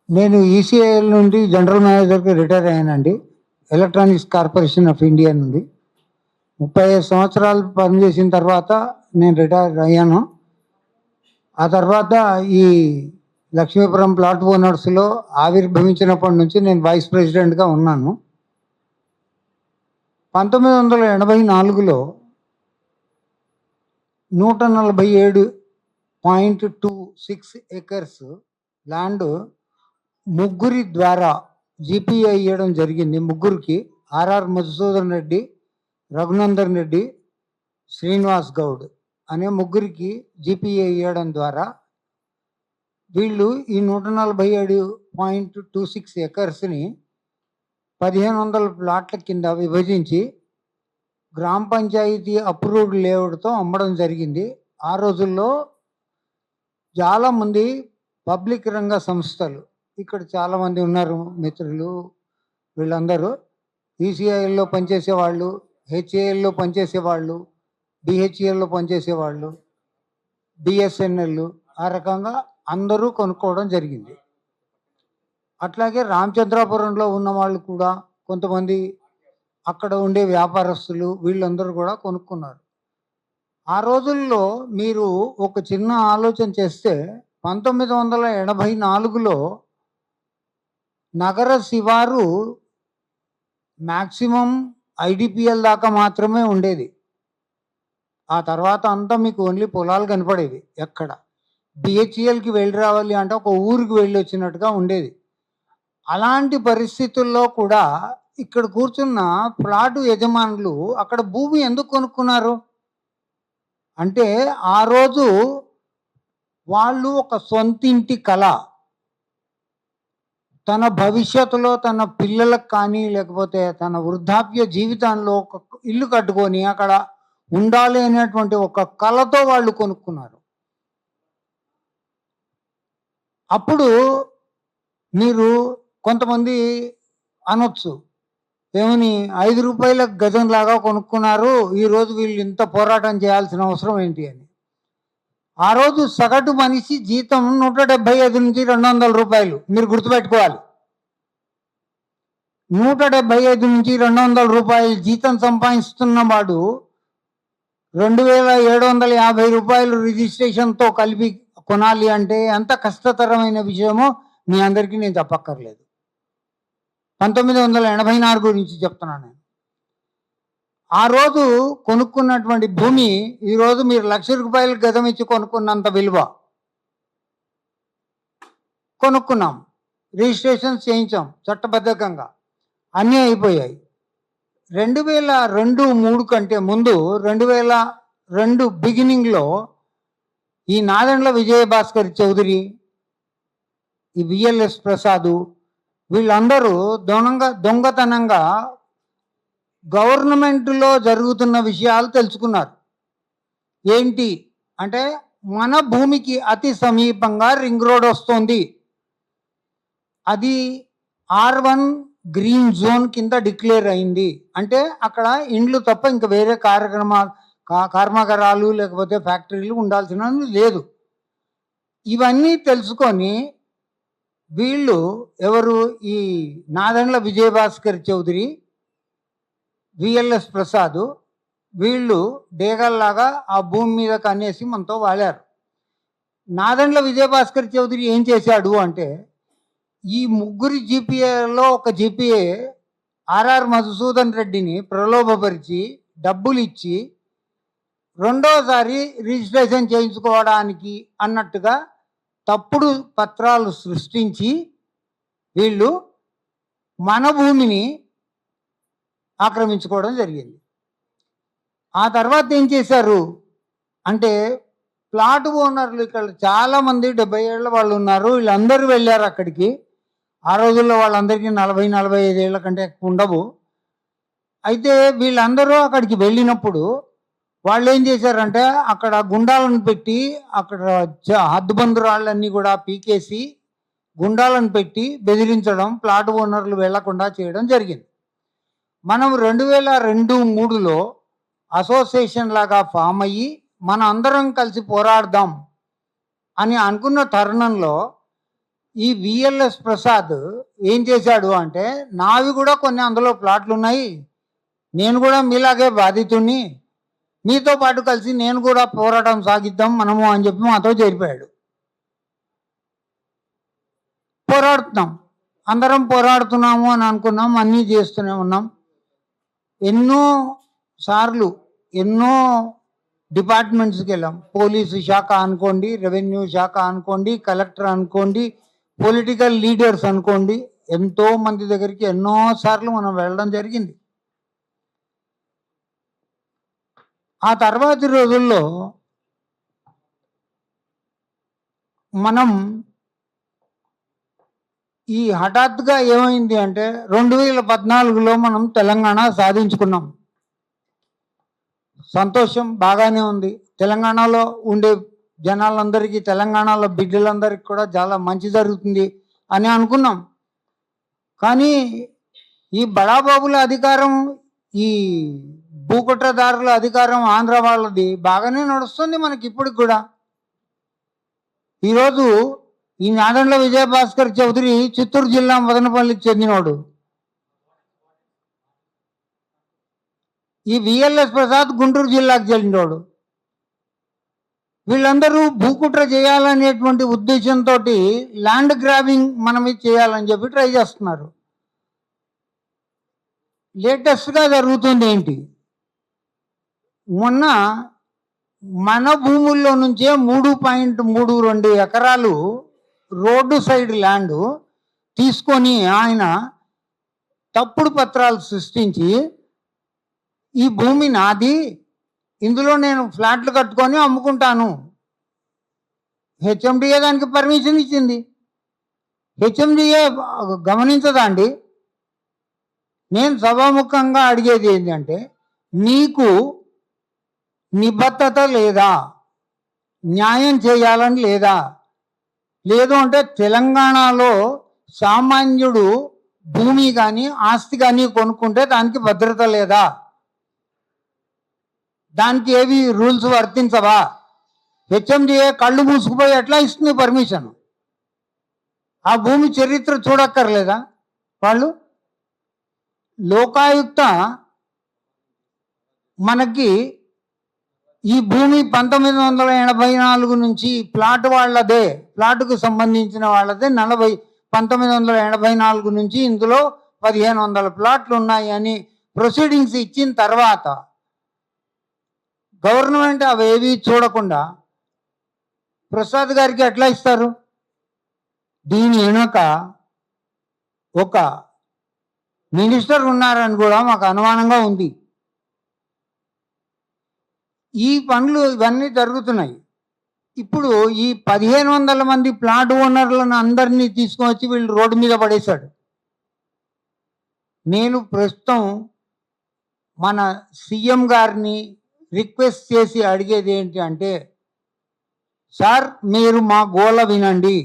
నేను ఈసీఐఎల్ నుండి జనరల్ మేనేజర్కి రిటైర్ అయ్యానండి. ఎలక్ట్రానిక్స్ కార్పొరేషన్ ఆఫ్ ఇండియా నుండి 35 సంవత్సరాలు పనిచేసిన తర్వాత నేను రిటైర్ అయ్యాను. ఆ తర్వాత ఈ లక్ష్మీపురం ప్లాట్ ఓనర్స్లో ఆవిర్భవించినప్పటి నుంచి నేను వైస్ ప్రెసిడెంట్గా ఉన్నాను. 1984లో 147.26 ఏకర్స్ ల్యాండ్ ముగ్గురి ద్వారా జీపీఐ ఇవ్వడం జరిగింది. ముగ్గురికి ఆర్ఆర్ మధుసూదన్ రెడ్డి, రఘునందన్ రెడ్డి, శ్రీనివాస్ గౌడ్ అనే ముగ్గురికి జీపీఐ ఇవ్వడం ద్వారా వీళ్ళు ఈ 147.26 ఏకర్స్ని 1500 ప్లాట్ల కింద విభజించి గ్రామ పంచాయతీ అప్రూవ్డ్ లేఅవుట్తో అమ్మడం జరిగింది. ఆ రోజుల్లో చాలామంది పబ్లిక్ రంగ సంస్థలు ఇక్కడ చాలామంది ఉన్నారు మిత్రులు, వీళ్ళందరూ ఈసీఐఎల్లో పనిచేసేవాళ్ళు, హెచ్ఏఎల్లో పనిచేసేవాళ్ళు, బిహెచ్ఏల్లో పనిచేసేవాళ్ళు, బిఎస్ఎన్ఎల్, ఆ రకంగా అందరూ కొనుక్కోవడం జరిగింది. అట్లాగే రామచంద్రాపురంలో ఉన్న వాళ్ళు కూడా కొంతమంది అక్కడ ఉండే వ్యాపారస్తులు వీళ్ళందరూ కూడా కొనుక్కున్నారు. ఆ రోజుల్లో మీరు ఒక చిన్న ఆలోచన చేస్తే 1984లో నగర శివారు మ్యాక్సిమం ఐడిపిఎల్ దాకా మాత్రమే ఉండేది. ఆ తర్వాత అంతా మీకు ఓన్లీ పొలాలు కనపడేవి. ఎక్కడ బిహెచ్ఎల్కి వెళ్ళి రావాలి అంటే ఒక ఊరికి వెళ్ళి వచ్చినట్టుగా ఉండేది. అలాంటి పరిస్థితుల్లో కూడా ఇక్కడ కూర్చున్న ప్లాటు యజమానులు అక్కడ భూమి ఎందుకు కొనుక్కున్నారు అంటే ఆ రోజు వాళ్ళు ఒక సొంతింటి కళ, తన భవిష్యత్తులో తన పిల్లలకు కానీ లేకపోతే తన వృద్ధాప్య జీవితంలో ఒక ఇల్లు కట్టుకొని అక్కడ ఉండాలి అనేటువంటి ఒక కళతో వాళ్ళు కొనుక్కున్నారు. అప్పుడు మీరు కొంతమంది అనొచ్చు, ఏమని 5 రూపాయల గజంలాగా కొనుక్కున్నారు, ఈరోజు వీళ్ళు ఇంత పోరాటం చేయాల్సిన అవసరం ఏంటి అని. ఆ రోజు సగటు మనిషి జీతం 175 నుంచి 200 రూపాయలు. మీరు గుర్తుపెట్టుకోవాలి, 175 నుంచి 200 రూపాయలు జీతం సంపాదిస్తున్న వాడు 2750 రూపాయలు రిజిస్ట్రేషన్తో కలిపి కొనాలి అంటే ఎంత కష్టతరమైన విషయమో మీ అందరికీ నేను చెప్పక్కర్లేదు. 1984 గురించి చెప్తున్నాను నేను. ఆ రోజు కొనుక్కున్నటువంటి భూమి ఈరోజు మీరు 1,00,000 రూపాయలు గజం ఇచ్చి కొనుక్కున్నంత విలువ. కొనుక్కున్నాం, రిజిస్ట్రేషన్స్ చేయించాం చట్టబద్ధకంగా, అన్నీ అయిపోయాయి. 2002-03 కంటే ముందు 2002 బిగినింగ్లో ఈ నాదెండ్ల విజయభాస్కర్ చౌదరి, ఈ విఎల్ఎస్ ప్రసాద్ వీళ్ళందరూ దొంగతనంగా గవర్నమెంట్లో జరుగుతున్న విషయాలు తెలుసుకున్నారు. ఏంటి అంటే మన భూమికి అతి సమీపంగా రింగ్ రోడ్ వస్తుంది, అది R1 గ్రీన్ జోన్ కింద డిక్లేర్ అయింది. అంటే అక్కడ ఇండ్లు తప్ప ఇంకా వేరే కర్మాగారాలు లేకపోతే ఫ్యాక్టరీలు ఉండాల్సిన లేదు. ఇవన్నీ తెలుసుకొని వీళ్ళు ఎవరు, ఈ నాదెండ్ల విజయభాస్కర్ చౌదరి, విఎల్ఎస్ ప్రసాద్, వీళ్ళు డేగల్లాగా ఆ భూమి మీద కన్నేసి మనతో వాడారు. నాదెండ్ల విజయభాస్కర్ చౌదరి ఏం చేశాడు అంటే ఈ ముగ్గురి జీపీఏలో ఒక జీపీఏ ఆర్ఆర్ మధుసూదన్ రెడ్డిని ప్రలోభపరిచి డబ్బులు ఇచ్చి రెండోసారి రిజిస్ట్రేషన్ చేయించుకోవడానికి అన్నట్టుగా తప్పుడు పత్రాలు సృష్టించి వీళ్ళు మన భూమిని ఆక్రమించుకోవడం జరిగింది. ఆ తర్వాత ఏం చేశారు అంటే ప్లాట్ ఓనర్లు ఇక్కడ చాలామంది 70 ఏళ్ళ వాళ్ళు ఉన్నారు, వీళ్ళందరూ వెళ్ళారు అక్కడికి. ఆ రోజుల్లో వాళ్ళందరికీ 40-45 ఏళ్ళ కంటే ఎక్కువ ఉండవు. అయితే వీళ్ళందరూ అక్కడికి వెళ్ళినప్పుడు వాళ్ళు ఏం చేశారంటే అక్కడ గుండాలను పెట్టి అక్కడ హద్దుబందు రాళ్ళన్నీ కూడా పీకేసి గుండాలను పెట్టి బెదిరించడం, ప్లాట్ ఓనర్లు వెళ్లకుండా చేయడం జరిగింది. మనం 2002-03లో అసోసియేషన్ లాగా ఫామ్ అయ్యి మన అందరం కలిసి పోరాడదాం అని అనుకున్న తరుణంలో ఈ విఎల్ఎస్ ప్రసాద్ ఏం చేశాడు అంటే, నావి కూడా కొన్ని అందులో ప్లాట్లు ఉన్నాయి, నేను కూడా మీలాగే బాధితుణ్ణి, మీతో పాటు కలిసి నేను కూడా పోరాటం సాగిద్దాం మనము అని చెప్పి మాతో చేరిపోయాడు. పోరాడుతున్నాం, అందరం పోరాడుతున్నాము అని అనుకున్నాం, అన్నీ చేస్తూనే ఉన్నాం. ఎన్నో సార్లు ఎన్నో డిపార్ట్మెంట్స్కి వెళ్ళాం. పోలీసు శాఖ అనుకోండి, రెవెన్యూ శాఖ అనుకోండి, కలెక్టర్ అనుకోండి, పొలిటికల్ లీడర్స్ అనుకోండి, ఎంతో మంది దగ్గరికి ఎన్నో సార్లు మనం వెళ్ళడం జరిగింది. ఆ తర్వాతి రోజుల్లో మనం ఈ హఠాత్తుగా ఏమైంది అంటే 2014లో మనం తెలంగాణ సాధించుకున్నాం. సంతోషం, బాగానే ఉంది. తెలంగాణలో ఉండే జనాలందరికీ, తెలంగాణలో బిడ్డలందరికీ కూడా చాలా మంచి జరుగుతుంది అని అనుకున్నాం. కానీ ఈ బడాబాబుల అధికారం, ఈ భూకుట్రదారుల అధికారం ఆంధ్ర వాళ్ళది బాగానే నడుస్తుంది మనకి ఇప్పటికి కూడా. ఈరోజు ఈ నాదండ్ల విజయభాస్కర్ చౌదరి చిత్తూరు జిల్లా మదనపల్లికి చెందినవాడు. ఈ విఎల్ఎస్ ప్రసాద్ గుంటూరు జిల్లాకు చెందినవాడు. వీళ్ళందరూ భూకుట్ర చేయాలనేటువంటి ఉద్దేశంతో ల్యాండ్ గ్రాబింగ్ మనం ఇది చేయాలని చెప్పి ట్రై చేస్తున్నారు. లేటెస్ట్గా జరుగుతుంది ఏంటి, మొన్న మన భూముల్లో నుంచే 3.32 ఎకరాలు రోడ్డు సైడ్ ల్యాండ్ తీసుకొని ఆయన తప్పుడు పత్రాలు సృష్టించి, ఈ భూమి నాది, ఇందులో నేను ఫ్లాట్లు కట్టుకొని అమ్ముకుంటాను. హెచ్ఎండిఏ దానికి పర్మిషన్ ఇచ్చింది. హెచ్ఎండిఏ గమనించదా అండి? నేను సభాముఖంగా అడిగేది ఏంటంటే, నీకు నిబద్ధత లేదా, న్యాయం చేయాలని లేదా? లేదు అంటే తెలంగాణలో సామాన్యుడు భూమి కానీ ఆస్తి కానీ కొనుక్కుంటే దానికి భద్రత లేదా? దానికి ఏవి రూల్స్ వర్తించవా? హెచ్ఎండిఏ కళ్ళు మూసుకుపోయి ఎట్లా ఇస్తుంది పర్మిషన్? ఆ భూమి చరిత్ర చూడక్కర్లేదా వాళ్ళు? లోకాయుక్త మనకి ఈ భూమి 1984 నుంచి ప్లాట్ వాళ్ళదే, ప్లాటుకు సంబంధించిన వాళ్ళదే 1984 నుంచి ఇందులో 1500 ప్లాట్లు ఉన్నాయి అని ప్రొసీడింగ్స్ ఇచ్చిన తర్వాత గవర్నమెంట్ అవేవి చూడకుండా ప్రసాద్ గారికి ఎట్లా ఇస్తారు? దీని వెనుక ఒక మినిస్టర్ ఉన్నారని కూడా మాకు అనుమానంగా ఉంది. ఈ పనులు ఇవన్నీ జరుగుతున్నాయి. ఇప్పుడు ఈ 1500 మంది ప్లాట్ ఓనర్లను అందరినీ తీసుకొని వచ్చి వీళ్ళు రోడ్డు మీద పడేశాడు. నేను ప్రస్తుతం మన సీఎం గారిని రిక్వెస్ట్ చేసి అడిగేది ఏంటి అంటే, సార్ మీరు మా గోల వినండి.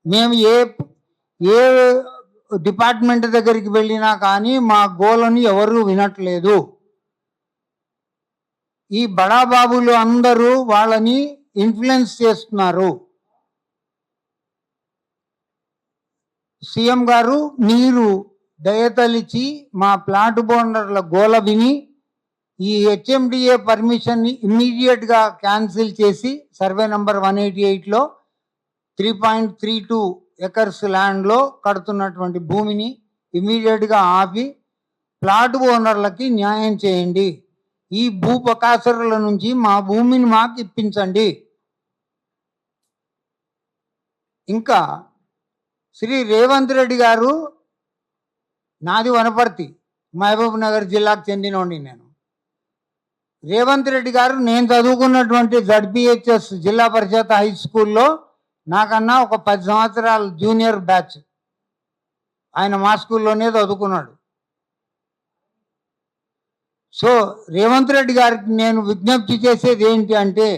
మేము ఏ డిపార్ట్మెంట్ దగ్గరికి వెళ్ళినా కానీ మా గోలని ఎవరు వినట్లేదు. ఈ బడాబాబులు అందరూ వాళ్ళని ఇన్ఫ్లుయెన్స్ చేస్తున్నారు. సీఎం గారు మీరు దయతలిచి మా ప్లాట్ ఓనర్ల గోల విని ఈ హెచ్ఎండిఏ పర్మిషన్ని ఇమ్మీడియట్గా క్యాన్సిల్ చేసి సర్వే నంబర్ 188లో 3.32 ఎకర్స్ ల్యాండ్లో కడుతున్నటువంటి భూమిని ఇమ్మీడియట్గా ఆపి ప్లాట్ ఓనర్లకి న్యాయం చేయండి. ఈ భూపకాసురుల నుంచి మా భూమిని మాకు ఇప్పించండి. ఇంకా శ్రీ రేవంత్ రెడ్డి గారు, నాది వనపర్తి, మహబూబ్ నగర్ జిల్లాకు చెందినోండి నేను. రేవంత్ రెడ్డి గారు నేను చదువుకున్నటువంటి జడ్పిహెచ్ఎస్ జిల్లా పరిషత్ హై స్కూల్లో నాకన్నా ఒక 10 సంవత్సరాలు జూనియర్ బ్యాచ్. ఆయన మా స్కూల్లోనే చదువుకున్నాడు. సో రేవంత్ రెడ్డి గారికి నేను విజ్ఞప్తి చేసేది ఏంటి అంటే,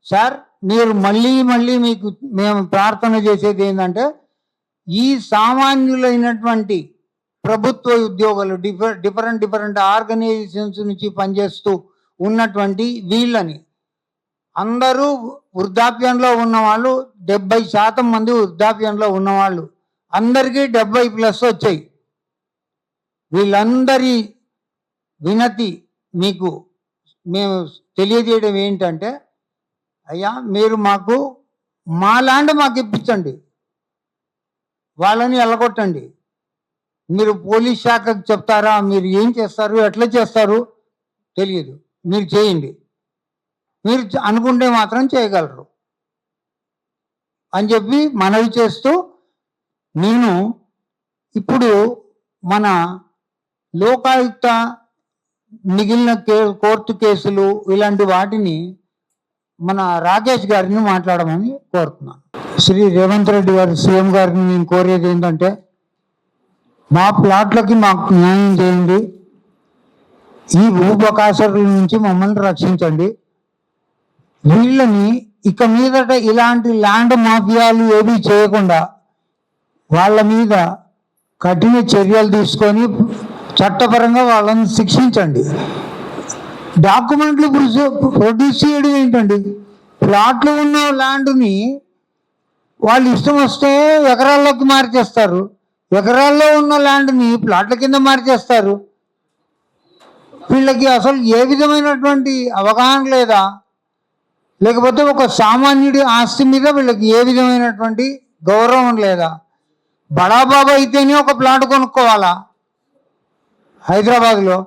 సార్ మీరు మళ్ళీ మీకు మేము ప్రార్థన చేసేది ఏంటంటే, ఈ సామాన్యులైనటువంటి ప్రభుత్వ ఉద్యోగులు డిఫరెంట్ ఆర్గనైజేషన్స్ నుంచి పనిచేస్తూ ఉన్నటువంటి వీళ్ళని అందరూ వృద్ధాప్యంలో ఉన్నవాళ్ళు 70% మంది వృద్ధాప్యంలో ఉన్నవాళ్ళు, అందరికీ 70+ వచ్చాయి. వీళ్ళందరి వినతి మీకు మేము తెలియజేయడం ఏంటంటే, అయ్యా మీరు మాకు మా ల్యాండ్ మాకు ఇప్పించండి, వాళ్ళని ఎల్లగొట్టండి. మీరు పోలీస్ శాఖకు చెప్తారా, మీరు ఏం చేస్తారు, ఎట్లా చేస్తారు తెలియదు, మీరు చేయండి, మీరు అనుకుంటే మాత్రం చేయగలరు అని చెప్పి మనవి చేస్తూ, నేను ఇప్పుడు మన లోకాయుక్త మిగిలిన కోర్టు కేసులు ఇలాంటి వాటిని మన రాకేష్ గారిని మాట్లాడమని కోరుతున్నాను. శ్రీ రేవంత్ రెడ్డి గారు సీఎం గారిని నేను కోరేది ఏంటంటే, మా ప్లాట్లకి మాకు న్యాయం చేయండి, ఈ భూబకాసురుల నుంచి మమ్మల్ని రక్షించండి. వీళ్ళని ఇక మీదట ఇలాంటి ల్యాండ్ మాఫియాలు ఏవి చేయకుండా వాళ్ళ మీద కఠిన చర్యలు తీసుకొని చట్టపరంగా వాళ్ళని శిక్షించండి. డాక్యుమెంట్లు ప్రొడ్యూస్ చేయడం ఏంటండి? ప్లాట్లు ఉన్న ల్యాండ్ని వాళ్ళు ఇష్టం వస్తే ఎకరాల్లోకి మార్చేస్తారు, ఎకరాల్లో ఉన్న ల్యాండ్ని ప్లాట్ల కింద మార్చేస్తారు. వీళ్ళకి అసలు ఏ విధమైనటువంటి అవగాహన లేదా? లేకపోతే ఒక సామాన్యుడి ఆస్తి మీద వీళ్ళకి ఏ విధమైనటువంటి గౌరవం లేదా? బడాబాబా అయితేనే ఒక ప్లాట్ కొనుక్కోవాలా హైదరాబాద్లో?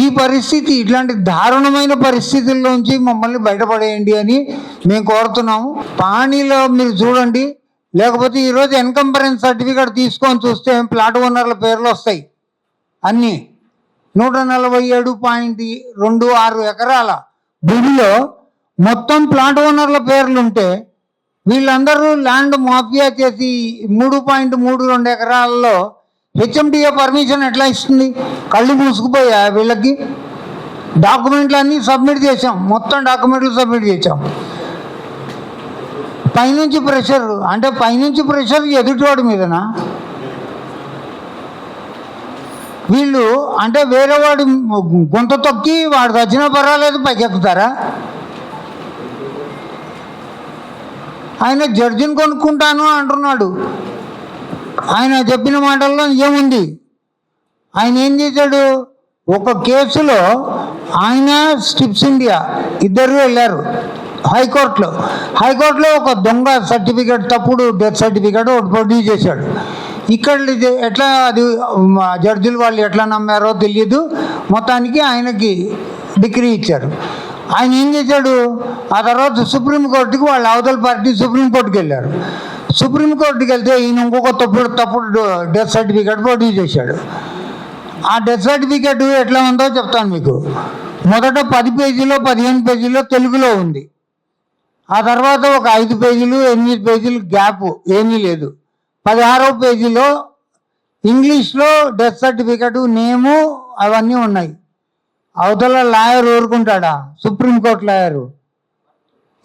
ఈ పరిస్థితి, ఇట్లాంటి దారుణమైన పరిస్థితుల్లోంచి మమ్మల్ని బయటపడేయండి అని మేము కోరుతున్నాము. పానీలో మీరు చూడండి, లేకపోతే ఈరోజు ఎన్కంబరెన్స్ సర్టిఫికేట్ తీసుకొని చూస్తే ప్లాట్ ఓనర్ల పేర్లు వస్తాయి. అన్నీ 147.26 ఎకరాల భూమిలో మొత్తం ప్లాట్ ఓనర్ల పేర్లుంటే, వీళ్ళందరూ ల్యాండ్ మాఫియా చేసి 3.32 ఎకరాలలో హెచ్ఎండిఏ పర్మిషన్ ఎట్లా ఇస్తుంది? కళ్ళు మూసుకుపోయా వీళ్ళకి? డాక్యుమెంట్లు అన్నీ సబ్మిట్ చేసాం, మొత్తం డాక్యుమెంట్లు సబ్మిట్ చేసాం. పైనుంచి ప్రెషర్, అంటే పైనుంచి ప్రెషర్ ఎదుటివాడి మీదనా? వీళ్ళు అంటే వేరే వాడి గొంత తొక్కి వాడు చచ్చినా పర్వాలేదు పైకెక్కుతారా? ఆయన జడ్జిని కొనుక్కుంటాను అంటున్నాడు. ఆయన చెప్పిన మాటల్లో ఏముంది? ఆయన ఏం చేశాడు? ఒక కేసులో ఆయన స్టిప్స్ ఇండియా ఇద్దరు వెళ్ళారు హైకోర్టులో ఒక దొంగ సర్టిఫికేట్, తప్పుడు డెత్ సర్టిఫికేట్ ఒకటి ప్రొడ్యూస్ చేశాడు. ఇక్కడ ఎట్లా అది జడ్జిలు వాళ్ళు ఎట్లా నమ్మారో తెలియదు, మొత్తానికి ఆయనకి డిగ్రీ ఇచ్చారు. ఆయన ఏం చేశాడు? ఆ తర్వాత సుప్రీంకోర్టుకి వాళ్ళ అవతల పార్టీ సుప్రీంకోర్టుకి వెళ్ళారు. సుప్రీంకోర్టుకి వెళ్తే ఈయన ఇంకొక తప్పుడు డెత్ సర్టిఫికేట్ ప్రొడ్యూస్ చేశాడు. ఆ డెత్ సర్టిఫికేట్ ఎట్లా ఉందో చెప్తాను మీకు. మొదట 10 పేజీలో 15 పేజీలో తెలుగులో ఉంది. ఆ తర్వాత ఒక 5 పేజీలు 8 పేజీలు గ్యాప్ ఏమీ లేదు. 16వ పేజీలో ఇంగ్లీష్లో డెత్ సర్టిఫికేట్ నేము అవన్నీ ఉన్నాయి. అవతల లాయర్ ఊరుకుంటాడా? సుప్రీంకోర్టు లాయరు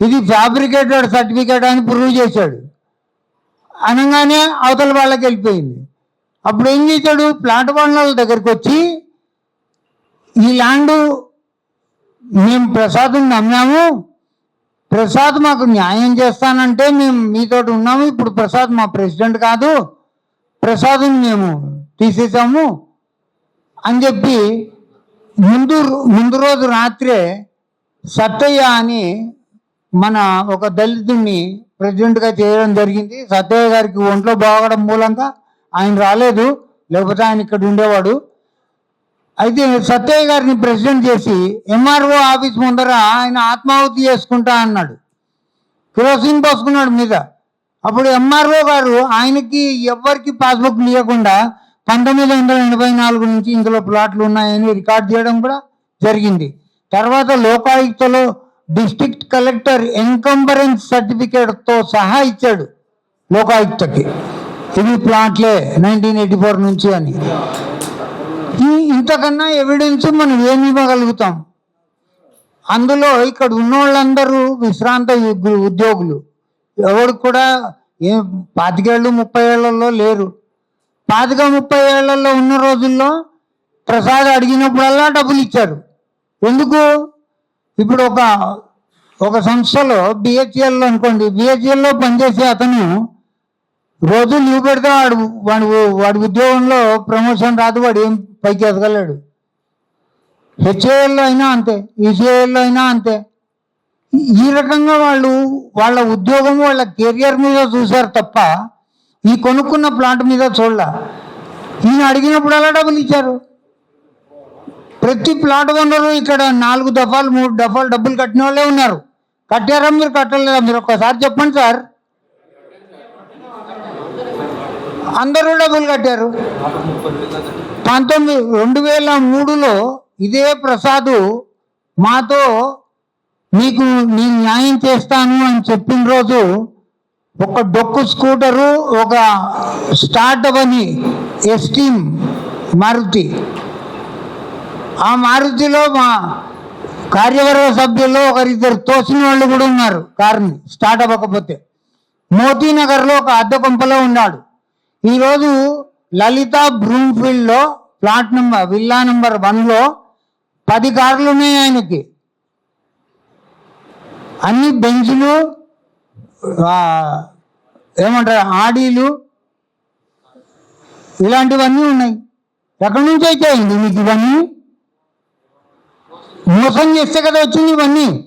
ఇది ఫ్యాబ్రికేటెడ్ సర్టిఫికేట్ అని ప్రూవ్ చేశాడు. అనగానే అవతల వాళ్ళకి వెళ్ళిపోయింది. అప్పుడు ఏం చేశాడు? ప్లాట్ వాళ్ళ దగ్గరికి వచ్చి, ఈ ల్యాండ్ మేము ప్రసాద్ని నమ్మాము, ప్రసాద్ మాకు న్యాయం చేస్తానంటే మేము మీతోటి ఉన్నాము, ఇప్పుడు ప్రసాద్ మా ప్రెసిడెంట్ కాదు, ప్రసాద్ని మేము తీసేసాము అని చెప్పి ముందు రోజు రాత్రే సత్తయ్య అని మన ఒక దళితుడిని ప్రెసిడెంట్గా చేయడం జరిగింది. సత్తయ్య గారికి ఒంట్లో బాగడం మూలంగా ఆయన రాలేదు, లేకపోతే ఆయన ఇక్కడ ఉండేవాడు. అయితే సత్తయ్య గారిని ప్రెసిడెంట్ చేసి ఎంఆర్ఓ ఆఫీస్ ముందర ఆయన ఆత్మాహుతి చేసుకుంటా అన్నాడు. కిరోసిన్ పోసుకున్నాడు మీద. అప్పుడు ఎంఆర్ఓ గారు ఆయనకి ఎవరికి పాస్బుక్ ఇవ్వకుండా 1984 నుంచి ఇందులో ప్లాట్లు ఉన్నాయని రికార్డ్ చేయడం కూడా జరిగింది. తర్వాత లోకాయుక్తలో డిస్ట్రిక్ట్ కలెక్టర్ ఎన్కంబరెన్స్ సర్టిఫికేట్తో సహా ఇచ్చాడు లోకాయుక్తకి, ఇవి ప్లాట్లే 1984 నుంచి అని. ఇంతకన్నా ఎవిడెన్స్ మనం ఏమి ఇవ్వగలుగుతాం? అందులో ఇక్కడ ఉన్న వాళ్ళందరూ విశ్రాంత ఉద్యోగులు, ఎవరికి కూడా 25 ఏళ్ళు 30 ఏళ్లలో లేరు. 25-30 ఏళ్లలో ఉన్న రోజుల్లో ప్రసాద్ అడిగినప్పుడల్లా డబ్బులు ఇచ్చారు. ఎందుకు? ఇప్పుడు ఒక సంస్థలో బిహెచ్ఎల్ అనుకోండి, బిహెచ్ఎల్లో పనిచేసే అతను రోజు లీవ్ పెడితే వాడి ఉద్యోగంలో ప్రమోషన్ రాదు, వాడు ఏం పైకి ఎదగలేడు. హెచ్ఏఎల్లో అయినా అంతే, ఈసీఐఎల్లో అయినా అంతే. ఈ రకంగా వాళ్ళు వాళ్ళ ఉద్యోగం, వాళ్ళ కెరియర్ మీద చూశారు తప్ప ఈ కొనుక్కున్న ప్లాట్ మీద చూడాల. ఈయన అడిగినప్పుడల్లా డబ్బులు ఇచ్చారు. ప్రతి ప్లాట్ ఓనరు ఇక్కడ 4 దఫాలు 3 దఫాలు డబ్బులు కట్టిన వాళ్ళే ఉన్నారు. కట్టారా మీరు, కట్టలేదా మీరు? ఒక్కసారి చెప్పండి సార్. అందరూ డబ్బులు కట్టారు. 2003లో ఇదే ప్రసాద్ మాతో మీకు నేను న్యాయం చేస్తాను అని చెప్పిన రోజు ఒక డొక్కు స్కూటరు, ఒక స్టార్ట్ అవని ఎస్టీమ్ మారుతి, ఆ మారుతిలో మా కార్యవర్గ సభ్యుల్లో ఒకరిద్దరు తోసిన వాళ్ళు కూడా ఉన్నారు. కారుని స్టార్ట్ అవ్వకపోతే మోతీనగర్లో ఒక అద్దె కొంపలో ఉన్నాడు. ఈరోజు లలిత బ్రూమ్ఫీల్డ్లో ప్లాట్ నెంబర్ విల్లా నెంబర్ 1లో 10 కార్లు ఉన్నాయి ఆయనకి. అన్ని బెంచ్లు, ఏమంటారు ఆడీలు, ఇలాంటివన్నీ ఉన్నాయి. ఎక్కడి నుంచి అయితే అయింది మీకు ఇవన్నీ? మోసం చేస్తే కదా వచ్చింది ఇవన్నీ.